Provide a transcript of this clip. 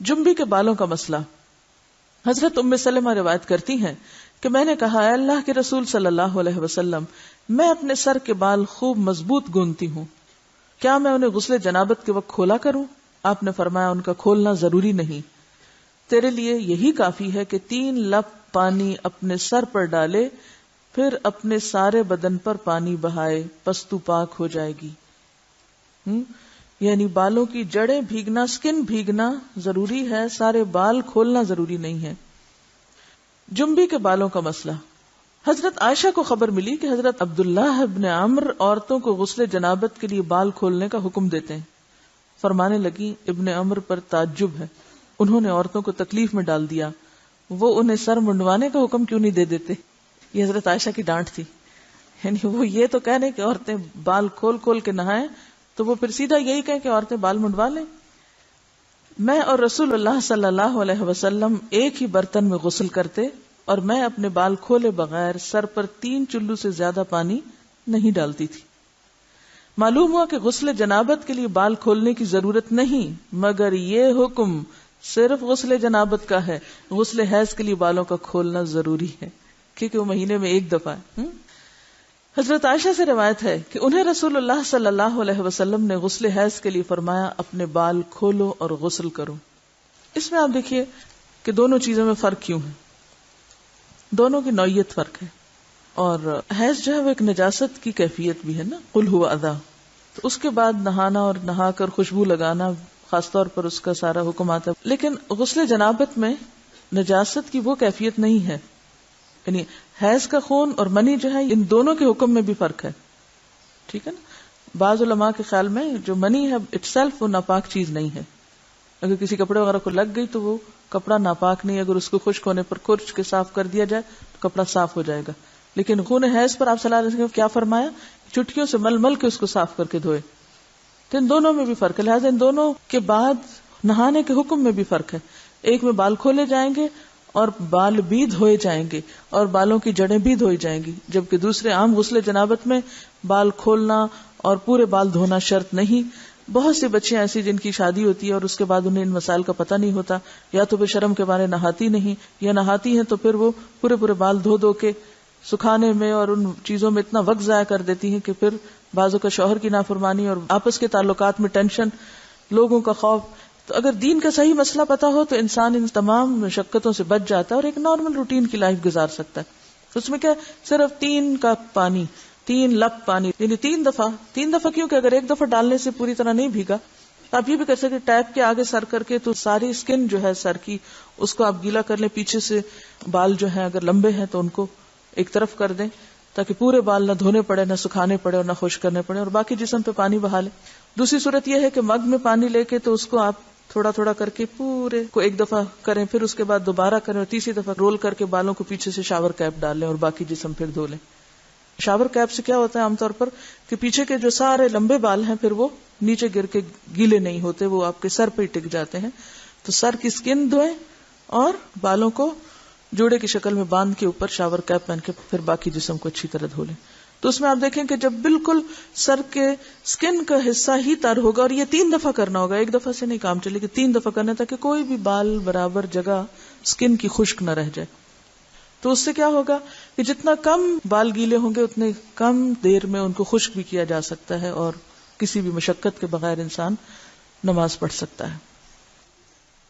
جنبی کے بالوں کا مسئلہ. حضرت ام سلمہ روایت کرتی ہیں کہ میں نے کہا اے اللہ کے رسول صلی اللہ علیہ وسلم، میں اپنے سر کے بال خوب مضبوط گوندتی ہوں، کیا میں انہیں غسل جنابت کے وقت کھولا کروں؟ آپ نے فرمایا ان کا کھولنا ضروری نہیں، تیرے لیے یہی کافی ہے کہ 3 لپ پانی اپنے سر پر ڈالے، پھر اپنے سارے بدن پر پانی بہائے، پس تو پاک ہو جائے گی. یعنی بالوں کی جڑیں بھیگنا، سکن بھیگنا ضروری ہے، سارے بال کھولنا ضروری نہیں ہے. جنبی کے بالوں کا مسئلہ. حضرت عائشہ کو خبر ملی کہ حضرت عبداللہ ابن عمرو عورتوں کو غسل جنابت کے لیے بال کھولنے کا حکم دیتے ہیں. فرمانے لگی ابن عمرو پر تعجب ہے، انہوں نے عورتوں کو تکلیف میں ڈال دیا، وہ انہیں سر منڈوانے کا حکم کیوں نہیں دے دیتے؟ یہ حضرت عائشہ کی ڈانٹ تھی. یعنی وہ یہ تو کہنے کہ عورتیں بال کھول کھول کے نہائیں، تو وہ پھر سیدھا یہی کہیں کہ عورتیں بال منڈوا لیں. میں اور رسول اللہ صلی اللہ علیہ وسلم ایک ہی برتن میں غسل کرتے، اور میں اپنے بال کھولے بغیر سر پر 3 چلو سے زیادہ پانی نہیں ڈالتی تھی. معلوم ہوا کہ غسل جنابت کے لیے بال کھولنے کی ضرورت نہیں، مگر یہ حکم صرف غسل جنابت کا ہے. غسل حیض کے لیے بالوں کا کھولنا ضروری ہے کیونکہ وہ مہینے میں ایک دفعہ ہے. حضرت عائشہ سے روایت ہے کہ انہیں رسول اللہ صلی اللہ علیہ وسلم نے غسل حیض کے لیے فرمایا اپنے بال کھولو اور غسل کرو. اس میں آپ دیکھیے کہ دونوں چیزوں میں فرق کیوں ہے، دونوں کی نوعیت فرق ہے. اور حیض جو ہے وہ ایک نجاست کی کیفیت بھی ہے نا، قل ہوا اذی، تو اس کے بعد نہانا اور نہا کر خوشبو لگانا خاص طور پر اس کا سارا حکم آتا ہے. لیکن غسل جنابت میں نجاست کی وہ کیفیت نہیں ہے. یعنی حیض کا خون اور منی جو ہے ان دونوں کے حکم میں بھی فرق ہے. ٹھیک ہے نا. بعض علماء کے خیال میں جو منی ہے اٹ سیلف وہ ناپاک چیز نہیں ہے. اگر کسی کپڑے وغیرہ کو لگ گئی تو وہ کپڑا ناپاک نہیں، اگر اس کو خشک ہونے پر کھرچ کے صاف کر دیا جائے تو کپڑا صاف ہو جائے گا. لیکن خون حیض پر آپ صلی اللہ علیہ وسلم نے کیا فرمایا؟ چٹکیوں سے مل مل کے اس کو صاف کر کے دھوئے. تو ان دونوں میں بھی فرق ہے. لہٰذا ان دونوں کے بعد نہانے کے حکم میں بھی فرق ہے. ایک میں بال کھولے جائیں گے اور بال بھی دھوئے جائیں گے اور بالوں کی جڑیں بھی دھوئی جائیں گی، جبکہ دوسرے عام غسل جنابت میں بال کھولنا اور پورے بال دھونا شرط نہیں. بہت سی بچیاں ایسی جن کی شادی ہوتی ہے اور اس کے بعد انہیں ان مسائل کا پتہ نہیں ہوتا، یا تو بے شرم کے بارے نہاتی نہیں، یا نہاتی ہیں تو پھر وہ پورے بال دھو دھو کے سکھانے میں اور ان چیزوں میں اتنا وقت ضائع کر دیتی ہیں کہ پھر بعضوں کا شوہر کی نافرمانی اور آپس کے تعلقات میں ٹینشن، لوگوں کا خوف. تو اگر دین کا صحیح مسئلہ پتا ہو تو انسان ان تمام مشقتوں سے بچ جاتا ہے اور ایک نارمل روٹین کی لائف گزار سکتا ہے. اس میں کیا صرف 3 کپ پانی، 3 لپ پانی، یعنی 3 دفعہ کیونکہ اگر ایک دفعہ ڈالنے سے پوری طرح نہیں بھیگا تو آپ یہ بھی کر سکتے ٹیپ کے آگے سر کر کے تو ساری اسکن جو ہے سر کی اس کو آپ گیلا کر لیں، پیچھے سے بال جو ہیں اگر لمبے ہیں تو ان کو ایک طرف کر دیں تاکہ پورے بال نہ دھونے پڑے، نہ سکھانے پڑے اور نہ خشک کرنے پڑے، اور باقی جسم پہ پانی بہا لیں. دوسری صورت یہ ہے کہ مگ میں پانی لے کے تو اس کو آپ تھوڑا تھوڑا کر کے پورے کو ایک دفعہ کریں، پھر اس کے بعد دوبارہ کریں اور تیسری دفعہ رول کر کے بالوں کو پیچھے سے شاور کیپ ڈال لیں اور باقی جسم پھر دھو لیں. شاور کیپ سے کیا ہوتا ہے عام طور پر کہ پیچھے کے جو سارے لمبے بال ہیں پھر وہ نیچے گر کے گیلے نہیں ہوتے، وہ آپ کے سر پہ ہی ٹک جاتے ہیں. تو سر کی سکن دھوئیں اور بالوں کو جوڑے کی شکل میں باندھ کے اوپر شاور کیپ پہن کے پھر باقی جسم کو اچھی طرح دھو لیں. تو اس میں آپ دیکھیں کہ جب بالکل سر کے سکن کا حصہ ہی تر ہوگا، اور یہ 3 دفعہ کرنا ہوگا، ایک دفعہ سے نہیں کام چلے گا، 3 دفعہ کرنا تاکہ کوئی بھی بال برابر جگہ سکن کی خشک نہ رہ جائے. تو اس سے کیا ہوگا کہ جتنا کم بال گیلے ہوں گے اتنے کم دیر میں ان کو خشک بھی کیا جا سکتا ہے اور کسی بھی مشقت کے بغیر انسان نماز پڑھ سکتا ہے.